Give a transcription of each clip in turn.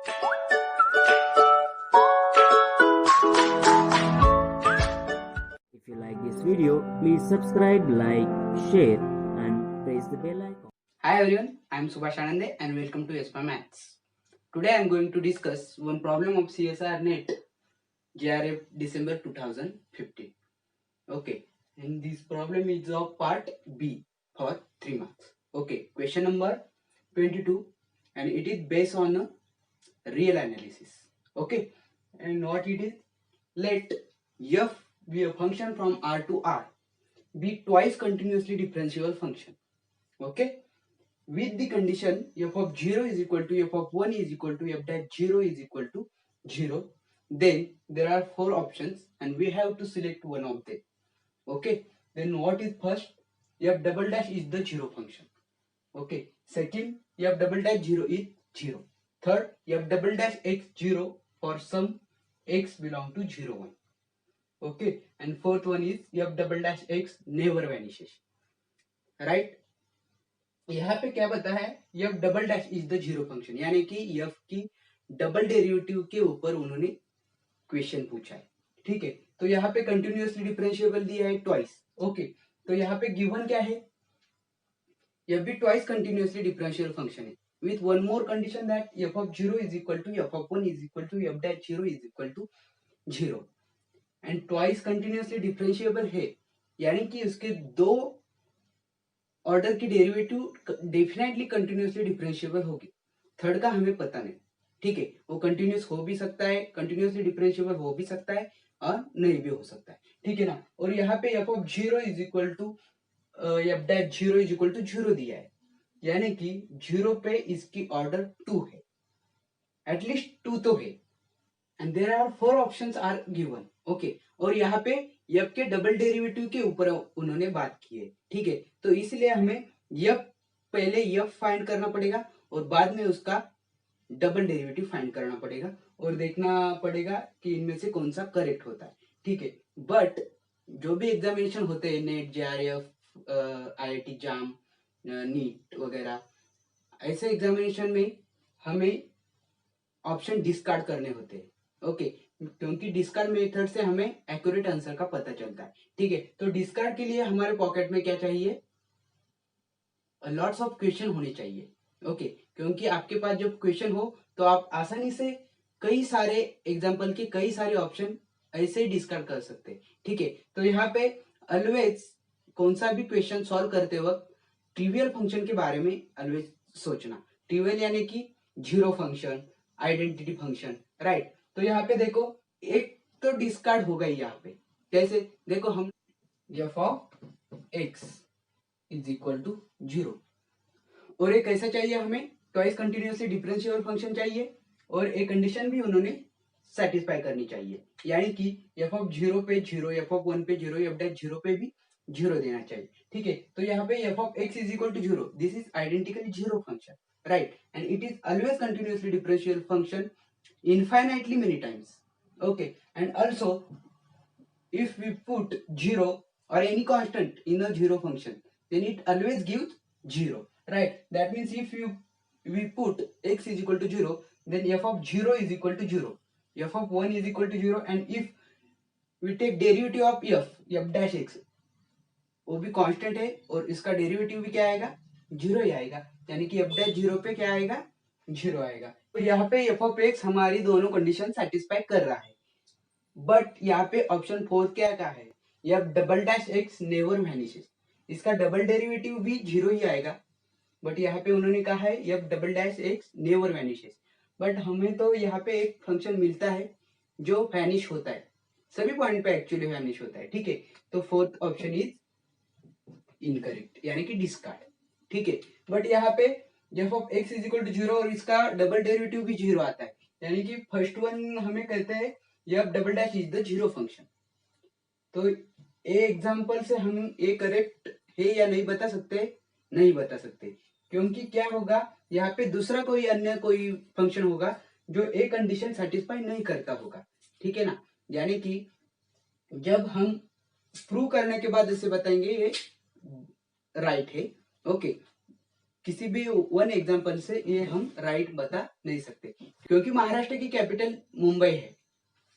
If you like this video, please subscribe, like, share and press the bell icon. Hi everyone, I am Subhash Anande and welcome to ESPA Maths. Today I am going to discuss one problem of CSR NET JRF December 2015. Okay, and this problem is of part B for 3 marks. Okay, question number 22 and it is based on a real analysis. Okay, and what it is? Let f be a function from R to R be twice continuously differentiable function. Okay, with the condition f of 0 is equal to f of 1 is equal to f dash 0 is equal to 0, then there are 4 options and we have to select one of them. Okay, then what is first? F double dash is the 0 function. Okay, second, f double dash 0 is 0. Third, f double dash x 0 for some x belong to 0 1. Okay, and fourth one is f double dash x never vanishes. Right? यहाँ पे क्या बता है, F double dash is the 0 function, यानी कि F की double derivative के ऊपर उन्होंने क्वेश्चन पूछा है. ठीक है, तो यहाँ पे कंटिन्यूअसली डिफरेंशिएबल दिया है ट्वाइस. ओके, तो यहाँ पे गिवन क्या है, एफ भी ट्वाइस कंटिन्यूअसली डिफरेंशिएबल फंक्शन है with one more condition that f of 0 is equal to f of 1 is equal to f dash 0 is equal to 0 and twice continuously differentiable है, यानी कि उसके दो ऑर्डर की डेरिवेटिव डेफिनेटली कंटिन्यूअसली डिफरेंशिएबल होगी. Third का हमें पता नहीं. ठीक है, वो कंटिन्यूअस हो भी सकता है, कंटिन्यूअसली डिफरेंशिएबल हो भी सकता है और नहीं भी हो सकता है. ठीक है ना. और यहाँ पे f of 0 is equal to f dash 0 is equal to 0 दिया है, यानी कि 0 पे इसकी ऑर्डर 2 है, एटलीस्ट 2 तो है. And there are 4 options are given. Okay, और यहाँ पे एफ के डबल डेरिवेटिव के ऊपर उन्होंने बात की है. ठीक है, तो इसलिए हमें एफ पहले एफ फाइंड करना पड़ेगा और बाद में उसका डबल डेरिवेटिव फाइंड करना पड़ेगा और देखना पड़ेगा कि इनमें से कौन सा करेक्ट होता है. ठीक है, बट जो भी एग्जामिनेशन होते हैं, NET, JRF, IIT JAM, NEET वगैरह, ऐसे एग्जामिनेशन में हमें ऑप्शन डिस्कार्ड करने होते हैं. ओके, क्योंकि डिस्कार्ड मेथड से हमें एक्यूरेट आंसर का पता चलता है. ठीक है, तो डिस्कार्ड के लिए हमारे पॉकेट में क्या चाहिए, लॉट्स ऑफ क्वेश्चन होने चाहिए. ओके, क्योंकि आपके पास जब क्वेश्चन हो तो आप आसानी से कई सारे एग्जांपल के कई सारे ऑप्शन ऐसे ही डिस्कार्ड कर सकते हैं. ठीक है, तो यहाँ पे ऑलवेज कौन सा भी क्वेश्चन सॉल्व करते वक्त ट्रिवियल फंक्शन के बारे में ऑलवेज सोचना. ट्रिवियल यानी कि 0 फंक्शन, आइडेंटिटी फंक्शन. राइट, तो यहाँ पे देखो एक तो डिस्कार्ड होगा ही. यहाँ पे कैसे, देखो हम f of x is equal to 0 और एक कैसा चाहिए हमें, ट्वाइस कंटिन्यूअसली डिफरेंशिएबल फंक्शन चाहिए और एक कंडीशन भी उन्होंने सेटिस्फाई करनी चाहिए, यानी कि एफ ऑफ 0 पे 0, एफ ऑफ 1 पे 0, एफ डैश 0 पे भी 0 देना चाहिए. ठीक है, तो यहाँ पे f of x is equal to 0, this is identically 0 function. Right, and it is always continuously differentiable function infinitely many times. Okay, and also if we put 0 or any constant in a 0 function, then it always gives 0. Right, that means if we put x is equal to 0, then f of 0 is equal to 0, f of 1 is equal to 0, and if we take derivative of f dash x, वो भी constant है और इसका derivative भी क्या आएगा, 0 ही आएगा, यानी कि f dash 0 पे क्या आएगा, 0 आएगा. तो यहाँ पे एफ ऑफ एक्स हमारी दोनों कंडीशन सेटिस्फाई कर रहा है. बट यहाँ पे ऑप्शन 4 क्या का है, F double dash x never vanishes, इसका डबल डेरिवेटिव भी 0 ही आएगा. बट यहाँ पे उन्होंने कहा है F double dash x never vanishes. But हमें तो यहाँ पे एक फंक्शन मिलता है जो वैनिश होता है, सभी पॉइंट पे एक्चुअली वैनिश होता है. ठीक है, तो फोर्थ ऑप्शन इज इनकरेक्ट, यानी कि डिस्कार्ड. ठीक है, बट यहाँ पे f of x is equal to 0 और इसका डबल डेरिवेटिव भी 0 आता है, यानी कि फर्स्ट वन हमें कहते हैं F double dash is the 0 function. तो ए एग्जांपल से हम ए करेक्ट है या नहीं बता सकते, नहीं बता सकते, क्योंकि क्या होगा, यहाँ पे दूसरा कोई अन्य कोई फंक्शन होगा जो ए कंडीशन सेटिस्फाई नहीं करता होगा. ठीक है ना, यानी कि जब हम प्रूव करने के बाद इसे बताएंगे ये राइट है. ओके, किसी भी वन एग्जाम्पल से ये हम राइट बता नहीं सकते, क्योंकि महाराष्ट्र की कैपिटल मुंबई है।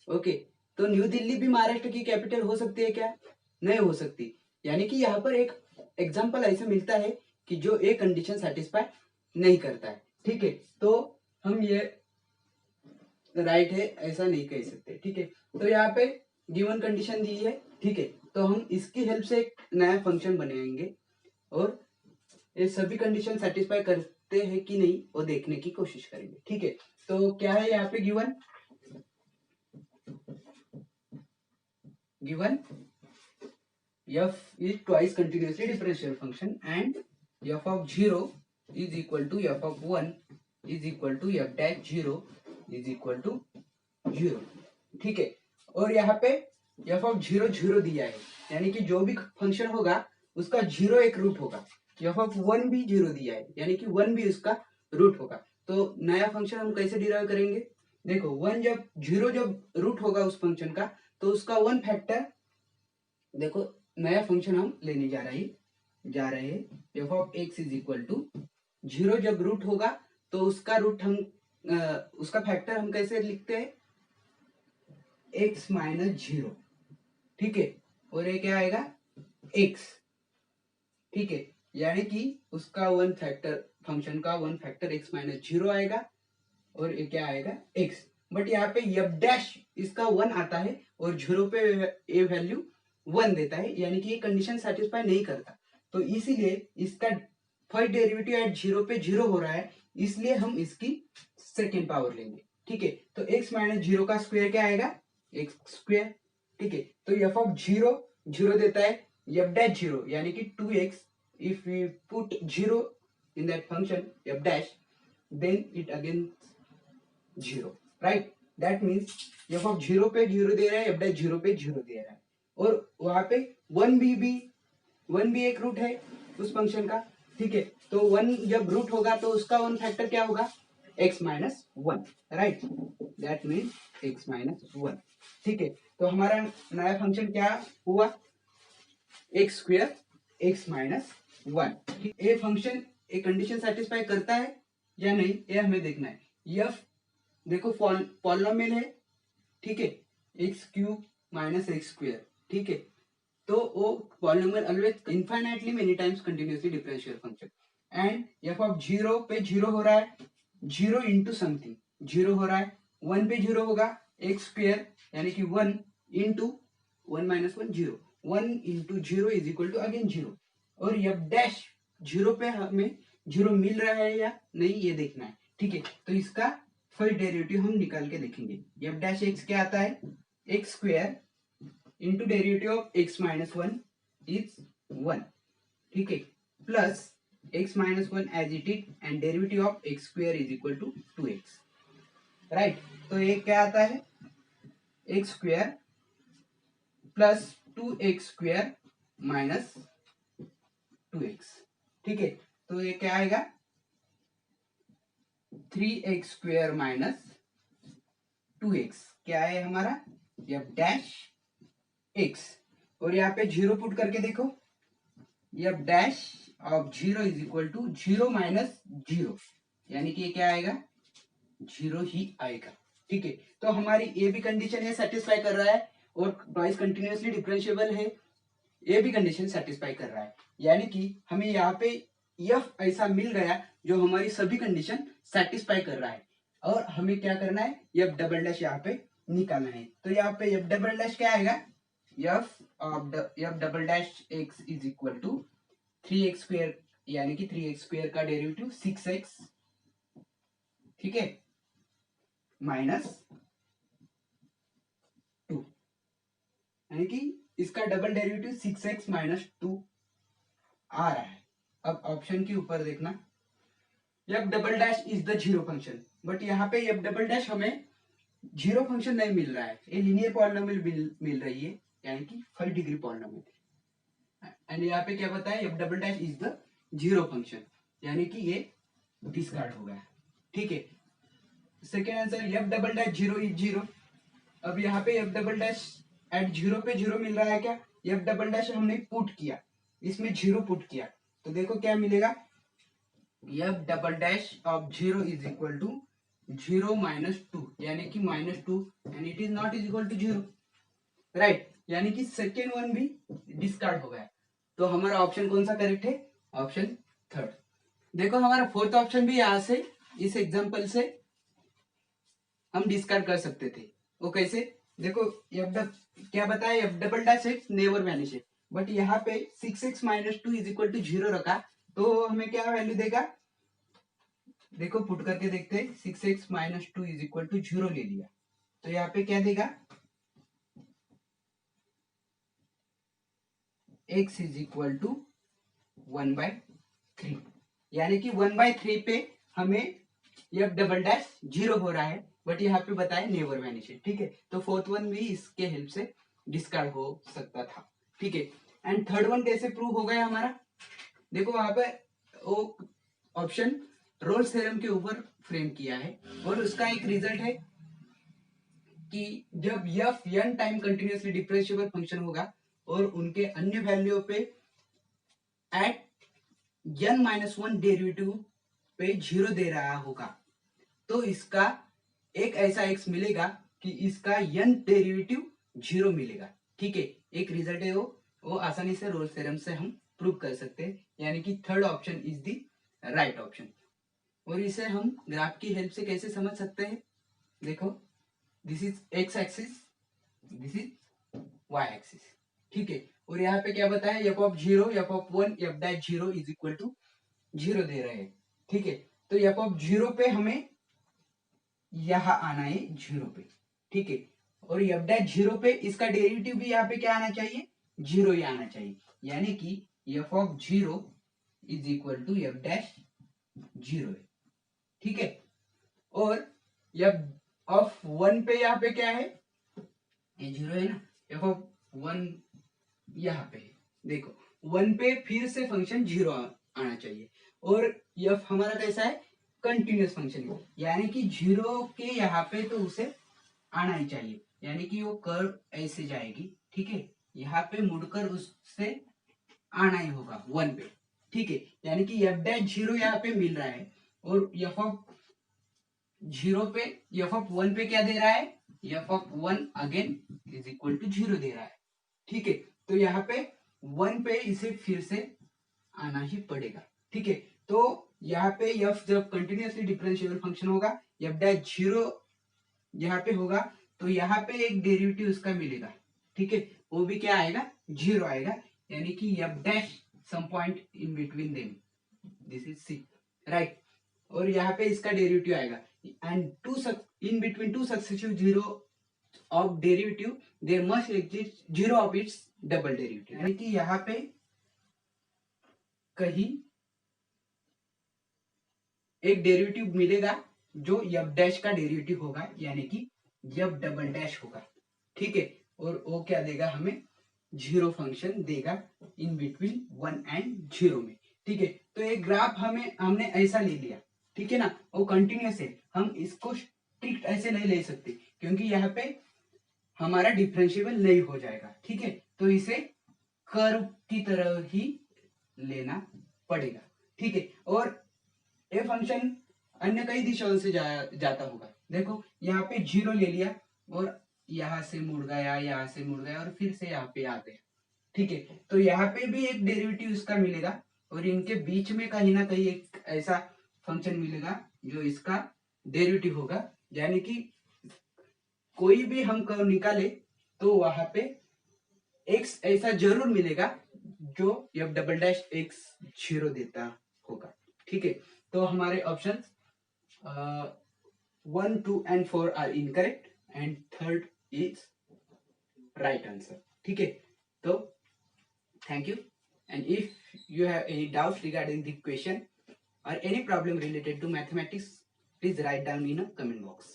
ओके, तो न्यू दिल्ली भी महाराष्ट्र की कैपिटल हो सकती है क्या? नहीं हो सकती। यानी कि यहाँ पर एक एग्जाम्पल ऐसे मिलता है कि जो एक कंडीशन सेटिस्फाई नहीं करता है। ठीक है, तो हम ये राइट है ऐसा नहीं कह सकते। ठीक है, तो यहाँ पे गिवन कंडीशन दी है। ठीक है, तो हम इसकी हेल्प से एक नया फंक्शन बनाएंगे और ये सभी कंडीशन सेटिस्फाई करते हैं कि नहीं वो देखने की कोशिश करेंगे। ठीक है, तो क्या है यहाँ पे given f is twice continuously differentiable function and f of 0 is equal to f of 1 is equal to f dash 0 is equal to 0। ठीक है, और यहाँ पे f of 0 0 दिया है, यानी कि जो भी फंक्शन होगा उसका 0 एक रूट होगा। f of 1 भी 0 दिया है, यानी कि 1 भी उसका रूट होगा। तो नया फंक्शन हम कैसे डिराइव करेंगे? देखो 1 जब 0 जब रूट होगा उस फंक्शन का, तो उसका 1 फैक्टर, देखो नया फंक्शन हम लेने जा रहे हैं f of x is equal to 0 जब रूट होगा तो उसका रूट हम उसका फैक्टर हम कैसे लिखते हैं? x minus 0। ठीक है, और ये क्या आएगा? x। ठीक है, यानी कि उसका 1 फैक्टर, फंक्शन का 1 फैक्टर x माइनस 0 आएगा और ये क्या आएगा? x। बट यहाँ पे f डैश इसका 1 आता है और 0 पे ये वैल्यू 1 देता है, यानी कि ये कंडीशन सेटिस्फाई नहीं करता। तो इसीलिए इसका फर्स्ट डेरिवेटिव एट 0 पे 0 हो रहा है, इसलिए हम इसकी सेकेंड पावर लेंगे। ठीक है, तो x माइनस 0 का स्क्वायर क्या आएगा? x square. ठीक है, तो f ऑफ 0 0 देता है, f डैश 0 यानी कि 2x। If we put 0 in that function f dash, then it again 0, right? That means f of 0 पे 0 दे रहा है, f dash 0 पे 0 दे रहा है, और वहां पे 1 भी एक रूट है उस फंक्शन का। ठीक है, तो 1 जब रूट होगा तो उसका 1 फैक्टर क्या होगा? x minus 1, right? That means x minus 1। ठीक है, तो हमारा नया फंक्शन क्या हुआ? x square x minus 1। ये फंक्शन एक कंडीशन सेटिस्फाई करता है या नहीं, ये हमें देखना है। f देखो पॉलिनोमियल है। ठीक है, x cube minus x square. ठीक है, तो वो polynomial always infinitely many times continuously differential function, and f of 0 पे 0 हो रहा है, 0 इंटू समथिंग 0 हो रहा है, 1 पे 0 होगा एक्स स्क्वायर यानी कि 1 into 1 minus 1 0, 1 into 0 is equal to again 0, और f डैश 0 पे हमें 0 मिल रहा है या नहीं ये देखना है। ठीक है, तो इसका फर्स्ट डेरिवेटिव हम निकाल के देखेंगे। f डैश x क्या आता है? X square into derivative of x minus 1 is 1। ठीक है, plus x minus 1 as it is and derivative of x square is equal to 2x, right? तो ये क्या आता है? x square plus 2x square minus 2x। ठीक है, तो ये क्या आएगा? 3x square minus 2x। क्या है हमारा? f डैश x, और यहाँ पे 0 पुट करके देखो, f dash of 0 is equal to 0 minus 0, यानी कि ये क्या आएगा? 0 ही आएगा। ठीक है, तो हमारी ये भी कंडीशन है सेटिस्फाई कर रहा है, और ट्वाइस कंटिन्यूअसली डिफरेंशिएबल है, ये भी कंडीशन सेटिस्फाई कर रहा है, यानी कि हमें यहाँ पे f ऐसा मिल गया जो हमारी सभी कंडीशन सेटिस्फाई कर रहा है, और हमें क्या करना है? f डबल डैश यहाँ पे निकालना है। तो यहाँ पे f डबल डैश क्या आएगा? f double dash x is equal to 3x square, यानी कि 3x स्क्वायर का डेरिवेटिव 6x, ठीक है, माइनस 2, यानी कि इसका डबल डेरिवेटिव 6x माइनस 2 आ रहा है। अब ऑप्शन के ऊपर देखना, f double dash is the zero function, but यहाँ पे f डबल डैश हमें जीरो फंक्शन नहीं मिल रहा है, ये लीनियर पॉलिनोमियल मिल रही है, यानी कि फर्स्ट डिग्री पॉलिनोमियल, एंड यहाँ पे क्या बताया? f double dash is the zero function, यानी कि ये डिस्कार्ड हो गया। ठीक है, second answer f double dash 0 is 0। अब यहाँ पे f डबल डैश एट 0 पे 0 मिल रहा है क्या? f डबल डैश हमने पुट किया, इसमें 0 पुट किया, तो देखो क्या मिलेगा? F double dash of zero is equal to 0 - 2 यानी कि -2 and it is not is equal to 0, right. यानी कि सेकेंड वन भी डिस्कार्ड हो गया। तो हमारा ऑप्शन कौन सा करेक्ट है? Option third. देखो हमारा फोर्थ ऑप्शन भी यहां से इस एग्जांपल से हम डिस्कार्ड कर सकते थे। वो कैसे? देखो क्या बताया, F double dash x never vanish है, बट यहाँ पे 6x - 2 इज इक्वल टू 0 रखा, तो हमें क्या वैल्यू देगा? देखो पुट करके देखते हैं। 6x - 2 इज इक्वल टू 0 ले लिया, तो यहाँ पे क्या देगा? x इज इक्वल टू 1/3, यानी कि 1/3 पे हमें एफ डबल डैश 0 हो रहा है, बट यहाँ पे बताया नेवर वैनिश है, ठीक है। तो फोर्थ वन भी इसके हेल्प से डिस्कार्ड हो सकता था, ठीक है। एंड थर्ड वन कैसे प्रूव हो गया हमारा? देखो वहां पे वो ऑप्शन रोल्स थ्योरम के ऊपर फ्रेम किया है, और उसका एक रिजल्ट है कि जब F n time continuously differentiable function होगा और उनके अन्य वैल्यू पे एट n-1 डेरिवेटिव पे 0 दे रहा होगा, तो इसका एक ऐसा x मिलेगा कि इसका n डेरिवेटिव 0 मिलेगा, ठीक है। एक रिजल्ट है वो आसानी से रोल्स थ्योरम से हम प्रूव कर सकते हैं, यानी कि third option is the right option. और इसे हम ग्राफ की हेल्प से कैसे समझ सकते हैं? देखो this is x axis, this is y axis, ठीक है। और यहाँ पे क्या बताया? F of 0, f of 1, f dash 0 is equal to 0 दे रहे हैं, ठीक है। तो एफ ऑफ 0 पे हमें यहां आना है 0 पे, ठीक है। और एफ डैश 0 पे इसका डेरिवेटिव भी यहाँ पे क्या आना चाहिए? 0 ही आना चाहिए, यानी कि f of 0 is equal to f dash 0 है, ठीक है। और एफ ऑफ 1 पे यहाँ पे क्या है? ये 0 है ना। एफ ऑफ 1 यहाँ पे है, देखो 1 पे फिर से फंक्शन 0 आना चाहिए, और एफ हमारा कैसा है? कंटिन्यूअस फंक्शन है, यानी कि 0 के यहाँ पे तो उसे आना ही चाहिए, यानी कि वो कर्व ऐसे जाएगी, ठीक है। यहाँ पे मुड़कर उससे आना ही होगा 1 पे, ठीक है। यानी कि एफ डैश 0 यहाँ पे मिल रहा है, और एफ ऑफ 0 पे, एफ ऑफ 1 पे क्या दे रहा है? F of 1 again is equal to 0 दे रहा है, ठीक है। तो यहाँ पे 1 पे इसे फिर से आना ही पड़ेगा, ठीक है। तो यहाँ पे f जब कंटिन्यूअसली डिफरेंशिएबल फंक्शन होगा, एफ डैश 0 यहाँ पे होगा, तो यहाँ पे एक डेरिवेटिव उसका मिलेगा, ठीक है। वो भी क्या आएगा? 0 आएगा, यानी कि f dash some point in between them, this is C, right. और यहाँ पे इसका डेरिवेटिव आएगा, and two in between two successive 0 of derivative there must exist 0 of its double derivative, यानी कि यहाँ पे कहीं एक डेरिवेटिव मिलेगा जो एफ डैश का डेरिवेटिव होगा, यानी कि एफ डबल डैश होगा, ठीक है। और वो क्या देगा हमें? 0 फंक्शन देगा इन बिटवीन 1 एंड 0 में, ठीक है। तो एक ग्राफ हमने ऐसा ले लिया, ठीक है ना, वो कंटिन्यूअस है। हम इसको स्ट्रिक्ट ऐसे नहीं ले सकते, क्योंकि यहाँ पे हमारा डिफरेंशिएबल नहीं हो जाएगा, ठीक है। तो इसे कर्व की तरह ही लेना पड़ेगा, ठीक है। और ये फंक्शन अन्य कई दिशाओं से जाता होगा। देखो यहाँ पे 0 ले लिया, और यहाँ से मुड़ गया, यहाँ से मुड़ गया, और फिर से यहाँ पे आ गया, ठीक है। तो यहाँ पे भी एक डेरिवेटिव इसका मिलेगा, और इनके बीच में कहीं ना कहीं एक ऐसा फंक्शन मिलेगा जो इसका डेरिवेटिव होगा, यानी कि कोई भी हम कर्व निकाले तो वहां पे एक्स ऐसा जरूर मिलेगा जो एफ डबल डैश एक्स 0 देता होगा, ठीक है। तो हमारे option 1, 2 and 4 are incorrect, and third is right answer, ठीक है। तो thank you, and if you have any doubts regarding the question or any problem related to mathematics, please write down in a comment box.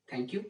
Thank you.